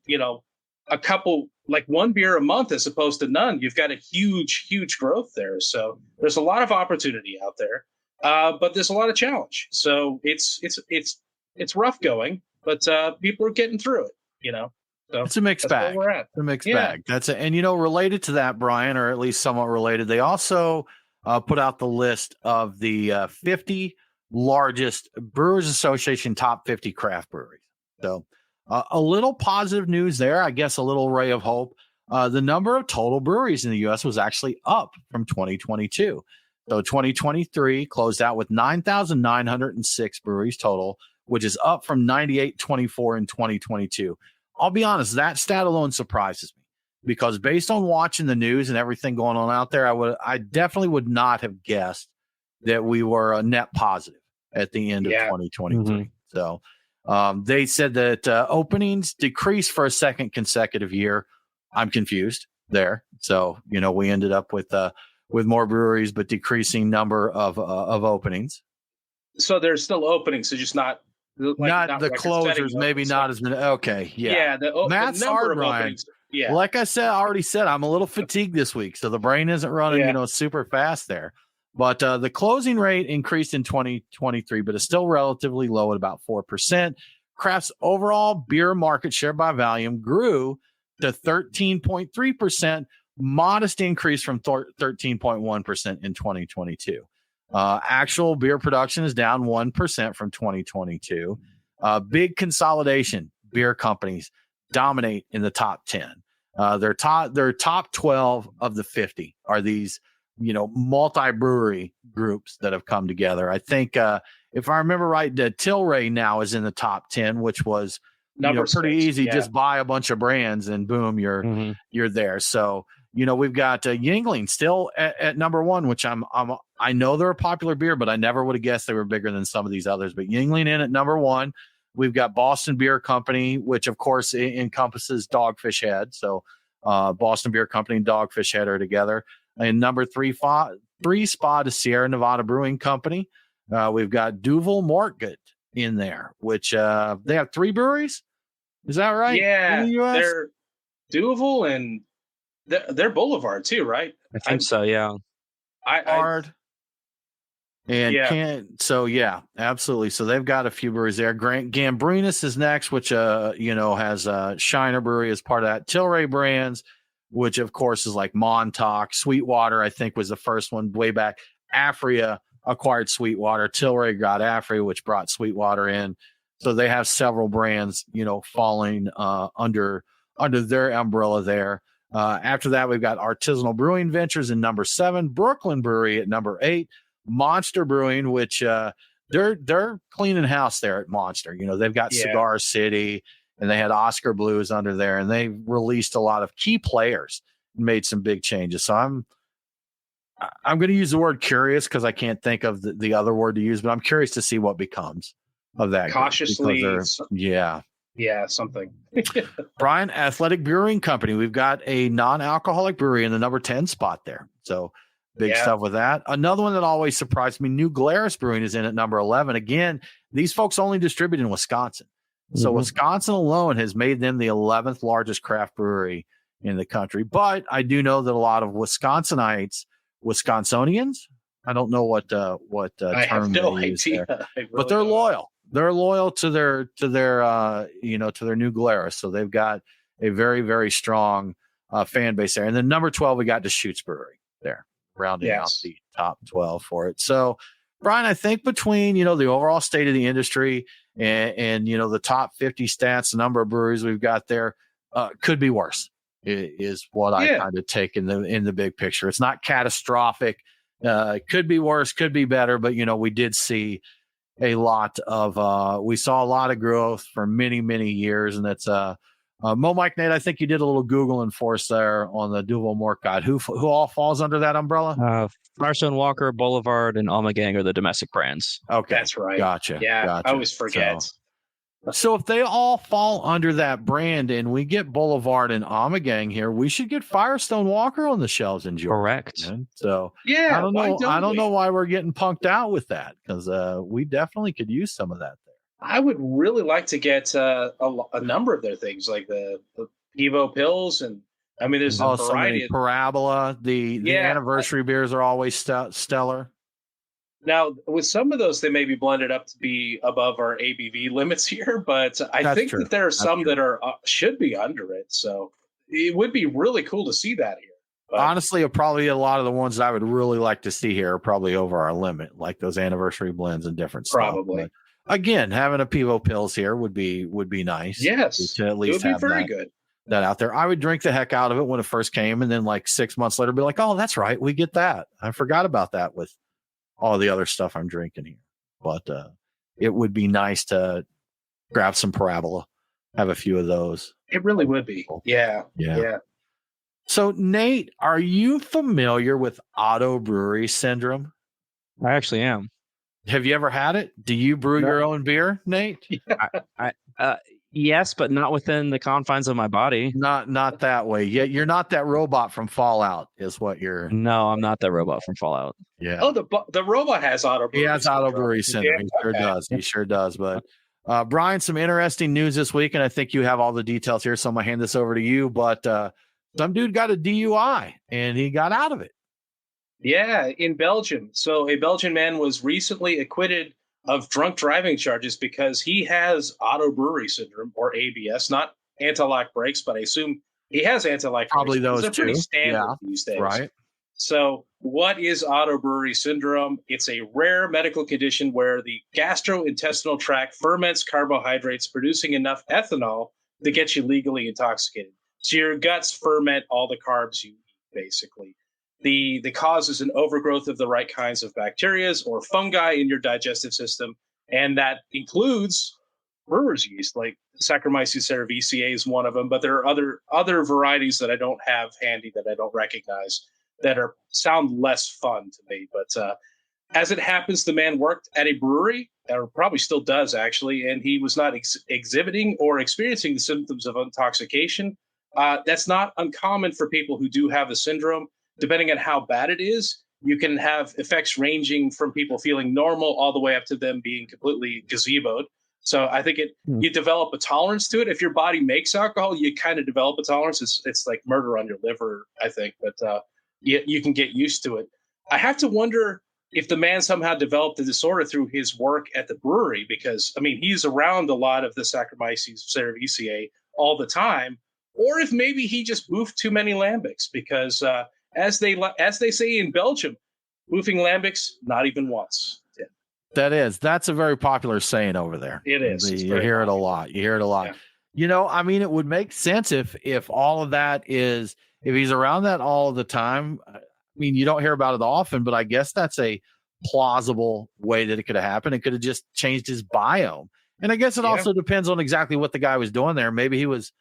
[SPEAKER 2] a couple, like one beer a month as opposed to none, you've got a huge growth there. So there's a lot of opportunity out there, but there's a lot of challenge. So it's rough going, but people are getting through it, So
[SPEAKER 1] it's a mixed bag. We're at. It's a mixed bag. And related to that, Brian, or at least somewhat related, they also put out the list of the 50 largest Brewers Association top 50 craft breweries. So a little positive news there, I guess, a little ray of hope. The number of total breweries in the U.S. was actually up from 2022. So 2023 closed out with 9,906 breweries total, which is up from 9,824 in 2022. I'll be honest, that stat alone surprises me, because based on watching the news and everything going on out there, I definitely would not have guessed that we were a net positive at the end of 2023. So they said that openings decreased for a second consecutive year. I'm confused there. So, we ended up with more breweries, but decreasing number of openings.
[SPEAKER 2] So there's still openings, so just not
[SPEAKER 1] not the closures, maybe not as many. Okay, yeah.
[SPEAKER 2] Matt's the number of openings. Yeah,
[SPEAKER 1] like I already said, I'm a little fatigued this week, so the brain isn't running, super fast there. But the closing rate increased in 2023, but it's still relatively low at about 4%. Craft's overall beer market share by volume grew to 13.3%, modest increase from 13.1% in 2022. Actual beer production is down 1% from 2022. Big consolidation beer companies dominate in the top 10. Their top 12 of the 50 are these, multi-brewery groups that have come together. I think, if I remember right, the Tilray now is in the top 10, which was pretty easy. Yeah. Just buy a bunch of brands and boom, you're there. So, we've got Yuengling still at number one, which I know they're a popular beer, but I never would have guessed they were bigger than some of these others. But Yuengling in at number one. We've got Boston Beer Company, which of course encompasses Dogfish Head. So Boston Beer Company and Dogfish Head are together. And number three spot is Sierra Nevada Brewing Company. We've got Duvel Mortgate in there, which they have 3 breweries. Is that right?
[SPEAKER 2] Yeah, they're Duvel and they're Boulevard too, right?
[SPEAKER 3] I think so. Yeah.
[SPEAKER 1] Absolutely. So they've got a few breweries there. Gambrinus is next, which has Shiner Brewery as part of that. Tilray Brands, which of course is like Montauk. Sweetwater, I think, was the first one way back. Afria acquired Sweetwater. Tilray got Afria, which brought Sweetwater in. So they have several brands, falling under their umbrella there. After that, we've got Artisanal Brewing Ventures in number 7, Brooklyn Brewery at number 8. Monster Brewing, which they're cleaning house there at Monster. They've got Cigar City, and they had Oscar Blues under there, and they released a lot of key players and made some big changes. So I'm going to use the word curious because I can't think of the other word to use, but I'm curious to see what becomes of that.
[SPEAKER 2] Cautiously, something.
[SPEAKER 1] Brian, Athletic Brewing Company. We've got a non-alcoholic brewery in the number 10 spot there. So big stuff with that. Another one that always surprised me, New Glarus Brewing is in at number 11. Again, these folks only distribute in Wisconsin. So Wisconsin alone has made them the 11th largest craft brewery in the country. But I do know that a lot of Wisconsinites, Wisconsinians, I don't know what term
[SPEAKER 2] I have no idea.
[SPEAKER 1] Really but they're loyal. They're loyal to their New Glarus. So they've got a very, very strong fan base there. And then number 12, we got Deschutes Brewery there, rounding out the top 12 for it. So, Brian, I think between, the overall state of the industry and the top 50 stats, the number of breweries we've got there could be worse is what I kind of take in the big picture. It's not catastrophic. It could be worse, could be better, but, we did see we saw a lot of growth for many, many years. And that's Mike Nate, I think you did a little Googling for us there on the Duvel Mortgate. Who all falls under that umbrella?
[SPEAKER 3] Firestone Walker, Boulevard, and Ommegang are the domestic brands.
[SPEAKER 1] Okay.
[SPEAKER 2] That's right.
[SPEAKER 1] Gotcha.
[SPEAKER 2] Yeah.
[SPEAKER 1] Gotcha.
[SPEAKER 2] I always forget.
[SPEAKER 1] So if they all fall under that brand and we get Boulevard and Ommegang here, we should get Firestone Walker on the shelves in Georgia.
[SPEAKER 3] Correct.
[SPEAKER 1] Man. So
[SPEAKER 2] I
[SPEAKER 1] don't know why we're getting punked out with that, because we definitely could use some of that there.
[SPEAKER 2] I would really like to get a number of their things, like the Evo pills, and I mean, there's a variety.
[SPEAKER 1] Parabola, the anniversary beers are always stellar.
[SPEAKER 2] Now, with some of those, they may be blended up to be above our ABV limits here, but I think that there are some that are should be under it. So it would be really cool to see that here. But
[SPEAKER 1] honestly, probably a lot of the ones that I would really like to see here are probably over our limit, like those anniversary blends and different stuff.
[SPEAKER 2] Probably.
[SPEAKER 1] But again, having a Pivo Pills here would be nice.
[SPEAKER 2] Yes,
[SPEAKER 1] to at least have that out there. I would drink the heck out of it when it first came, and then like 6 months later, be like, "Oh, that's right, we get that. I forgot about that with all the other stuff I'm drinking here." But it would be nice to grab some Parabola, have a few of those.
[SPEAKER 2] It really would be. Yeah.
[SPEAKER 1] So, Nate, are you familiar with auto brewery syndrome?
[SPEAKER 3] I actually am.
[SPEAKER 1] Have you ever had it? Do you brew your own beer, Nate?
[SPEAKER 3] Yes, but not within the confines of my body.
[SPEAKER 1] Not that way. You're not that robot from Fallout, is what you're.
[SPEAKER 3] No, I'm not that robot from Fallout.
[SPEAKER 1] Yeah.
[SPEAKER 2] Oh, the robot has auto brewery.
[SPEAKER 1] He has auto brewery syndrome. He sure does. He sure does. But Brian, some interesting news this week, and I think you have all the details here, so I'm gonna hand this over to you. But some dude got a DUI and he got out of it.
[SPEAKER 2] Yeah, in Belgium. So a Belgian man was recently acquitted of drunk driving charges because he has auto brewery syndrome, or ABS, not anti-lock brakes, but I assume he has anti-lock
[SPEAKER 1] Probably
[SPEAKER 2] brakes.
[SPEAKER 1] those
[SPEAKER 2] two. Pretty standard these days.
[SPEAKER 1] Right.
[SPEAKER 2] So what is auto brewery syndrome? It's a rare medical condition where the gastrointestinal tract ferments carbohydrates, producing enough ethanol to get you legally intoxicated. So your guts ferment all the carbs you eat, basically. The cause is an overgrowth of the right kinds of bacteria or fungi in your digestive system, and that includes brewer's yeast, like Saccharomyces cerevisiae is one of them, but there are other varieties that I don't have handy, that I don't recognize, that sound less fun to me. But as it happens, the man worked at a brewery, or probably still does actually, and he was not exhibiting or experiencing the symptoms of intoxication. That's not uncommon for people who do have the syndrome. Depending on how bad it is, you can have effects ranging from people feeling normal all the way up to them being completely gazeboed. So I think you develop a tolerance to it. If your body makes alcohol, you kind of develop a tolerance. It's like murder on your liver, I think, but you can get used to it. I have to wonder if the man somehow developed the disorder through his work at the brewery, because, I mean, he's around a lot of the Saccharomyces cerevisiae all the time, or if maybe he just boofed too many lambics, because as they say in Belgium, boofing lambics, not even once. Yeah.
[SPEAKER 1] That's a very popular saying over there.
[SPEAKER 2] It is.
[SPEAKER 1] You hear it a lot. Yeah. You know, I mean, it would make sense if all of that is, if he's around that all the time. I mean, you don't hear about it often, but I guess that's a plausible way that it could have happened. It could have just changed his biome. And I guess it also depends on exactly what the guy was doing there. Maybe he was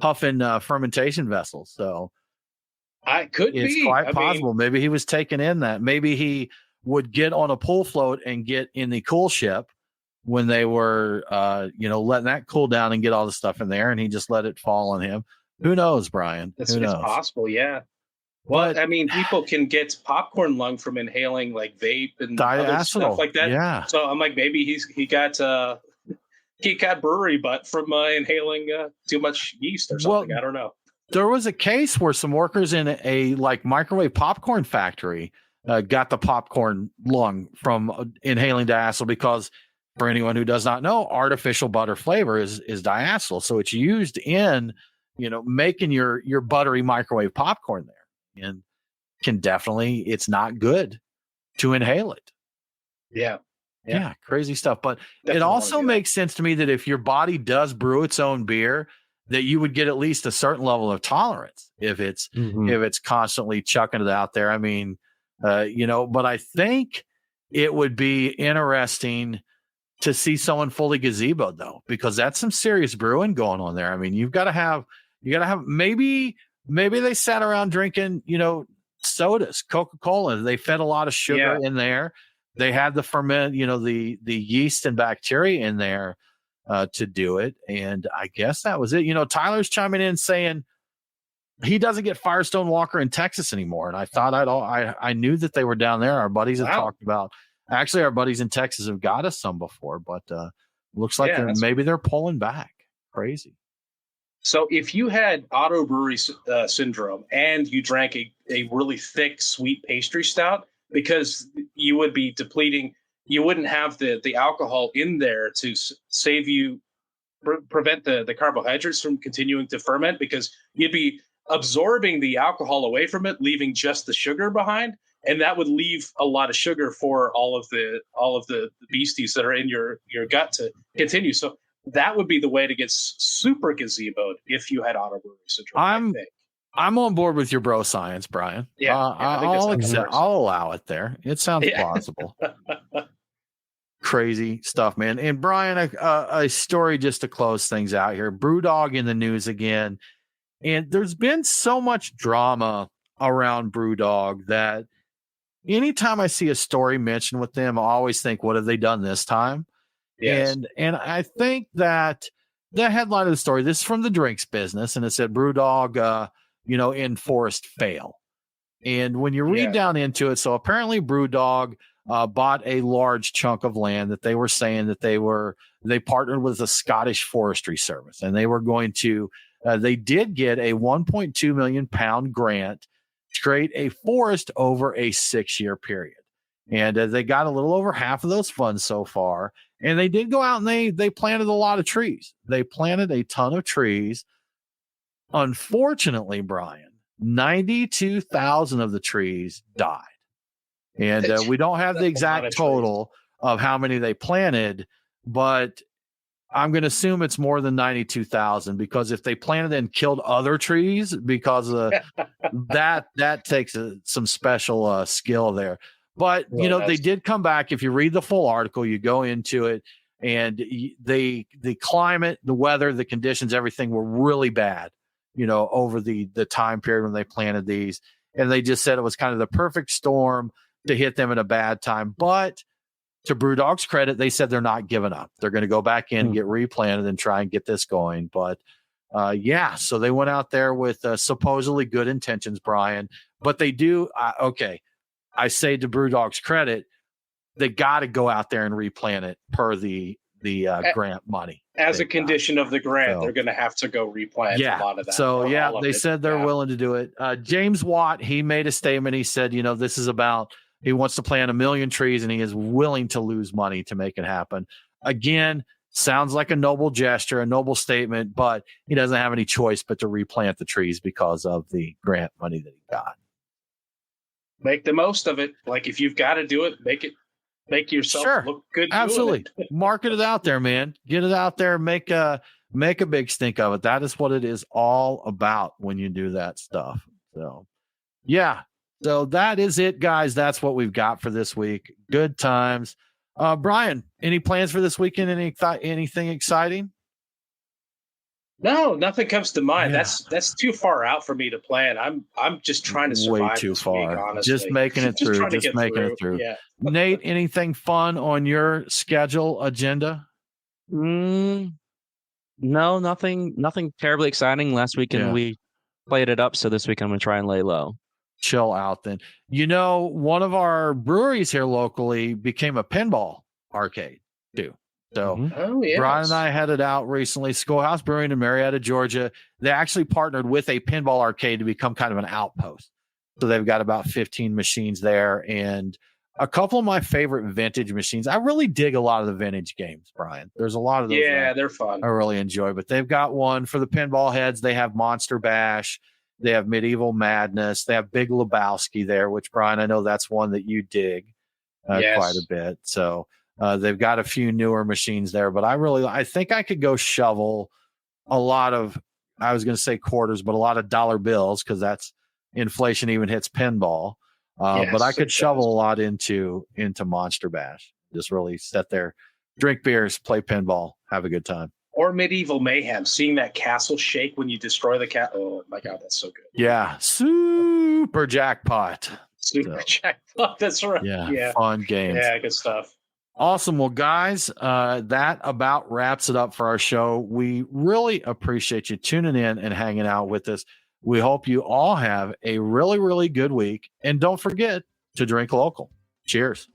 [SPEAKER 1] puffing fermentation vessels. So it's quite possible. Maybe he was taking in that. Maybe he would get on a pool float and get in the cool ship when they were, letting that cool down and get all the stuff in there, and he just let it fall on him. Who knows, Brian? Who knows?
[SPEAKER 2] It's possible, yeah. Well, I mean, people can get popcorn lung from inhaling like vape and other stuff like that.
[SPEAKER 1] Yeah.
[SPEAKER 2] So I'm like, maybe he got brewery butt from inhaling too much yeast or something. Well, I don't know.
[SPEAKER 1] There was a case where some workers in a microwave popcorn factory got the popcorn lung from inhaling diacetyl, because for anyone who does not know, artificial butter flavor is diacetyl. So it's used in, making your buttery microwave popcorn there, and it's not good to inhale it. Yeah. Crazy stuff. But definitely it also makes sense to me that if your body does brew its own beer, that you would get at least a certain level of tolerance if it's constantly chucking it out there. I mean, but I think it would be interesting to see someone fully gazeboed, though, because that's some serious brewing going on there. I mean, you got to have maybe they sat around drinking, sodas, Coca-Cola. They fed a lot of sugar in there. They had the ferment, the yeast and bacteria in there to do it. And I guess that was it. Tyler's chiming in saying he doesn't get Firestone Walker in Texas anymore. And I thought I knew that they were down there. Our buddies have talked about, actually our buddies in Texas have got us some before, but looks like they're pulling back. Crazy.
[SPEAKER 2] So if you had auto brewery syndrome and you drank a really thick sweet pastry stout, because you would be depleting, you wouldn't have the alcohol in there to save you, prevent the carbohydrates from continuing to ferment, because you'd be absorbing the alcohol away from it, leaving just the sugar behind, and that would leave a lot of sugar for all of the beasties that are in your gut to continue. So that would be the way to get super gazeboed if you had auto brewery syndrome.
[SPEAKER 1] I'm on board with your bro science, Brian.
[SPEAKER 2] Yeah,
[SPEAKER 1] I'll allow it there. It sounds plausible. Crazy stuff, man. And Brian, a story just to close things out here. BrewDog in the news again. And there's been so much drama around BrewDog that anytime I see a story mentioned with them, I always think, what have they done this time? Yes. And I think that the headline of the story, this is from the drinks business, and it said BrewDog, in forest fail. And when you read down into it, so apparently BrewDog bought a large chunk of land that they were saying that they partnered with the Scottish Forestry Service, and they were going to, they did get a 1.2 million pound grant to create a forest over a 6-year period. And they got a little over half of those funds so far. And they did go out and they planted a lot of trees. They planted a ton of trees. Unfortunately, Brian, 92,000 of the trees died. And we don't have the exact total of how many they planted, but I'm going to assume it's more than 92,000, because if they planted and killed other trees, because that takes some special skill there. But, they did come back. If you read the full article, you go into it, and the climate, the weather, the conditions, everything were really bad, over the time period when they planted these. And they just said it was kind of the perfect storm to hit them at a bad time. But to BrewDog's credit, they said they're not giving up. They're going to go back in and get replanted and try and get this going. But so they went out there with supposedly good intentions, Brian. But they do, I say to BrewDog's credit, they got to go out there and replant it per the grant money.
[SPEAKER 2] As a condition of the grant, they're going to have to go replant a lot of that.
[SPEAKER 1] So, they said they're willing to do it. James Watt, he made a statement. He said, this is about, he wants to plant 1 million trees, and he is willing to lose money to make it happen. Again, sounds like a noble gesture, a noble statement, but he doesn't have any choice but to replant the trees because of the grant money that he got.
[SPEAKER 2] Make the most of it. Like, if you've got to do it, make yourself look good.
[SPEAKER 1] Absolutely. Market it out there, man. Get it out there. Make a big stink of it. That is what it is all about when you do that stuff. So, so that is it, guys. That's what we've got for this week. Good times. Brian, any plans for this weekend? Anything exciting?
[SPEAKER 2] No, nothing comes to mind. That's too far out for me to plan. I'm just trying to survive.
[SPEAKER 1] Way too far.
[SPEAKER 2] Week, honestly.
[SPEAKER 1] Just making it through. Just making it through.
[SPEAKER 2] Yeah.
[SPEAKER 1] Nate, anything fun on your schedule agenda?
[SPEAKER 3] No, nothing terribly exciting. Last weekend we played it up, so this week I'm gonna try and lay low.
[SPEAKER 1] Chill out then. One of our breweries here locally became a pinball arcade too. So Brian and I headed out recently, Schoolhouse Brewing in Marietta, Georgia. They actually partnered with a pinball arcade to become kind of an outpost. So they've got about 15 machines there, and a couple of my favorite vintage machines. I really dig a lot of the vintage games, Brian. There's a lot of those.
[SPEAKER 2] Yeah, they're fun.
[SPEAKER 1] I really enjoy, but they've got one for the pinball heads. They have Monster Bash. They have Medieval Madness. They have Big Lebowski there, which, Brian, I know that's one that you dig quite a bit. So they've got a few newer machines there, but I think I could go shovel a lot of, I was going to say quarters, but a lot of dollar bills, because that's inflation even hits pinball. But I could shovel a lot into Monster Bash. Just really sit there, drink beers, play pinball, have a good time.
[SPEAKER 2] Or Medieval Mayhem, seeing that castle shake when you destroy the cat. Oh my God, that's so good.
[SPEAKER 1] Yeah, super jackpot.
[SPEAKER 2] Jackpot. That's right.
[SPEAKER 1] Yeah, fun games.
[SPEAKER 2] Yeah, good stuff.
[SPEAKER 1] Awesome. Well, guys, that about wraps it up for our show. We really appreciate you tuning in and hanging out with us. We hope you all have a really, really good week. And don't forget to drink local. Cheers.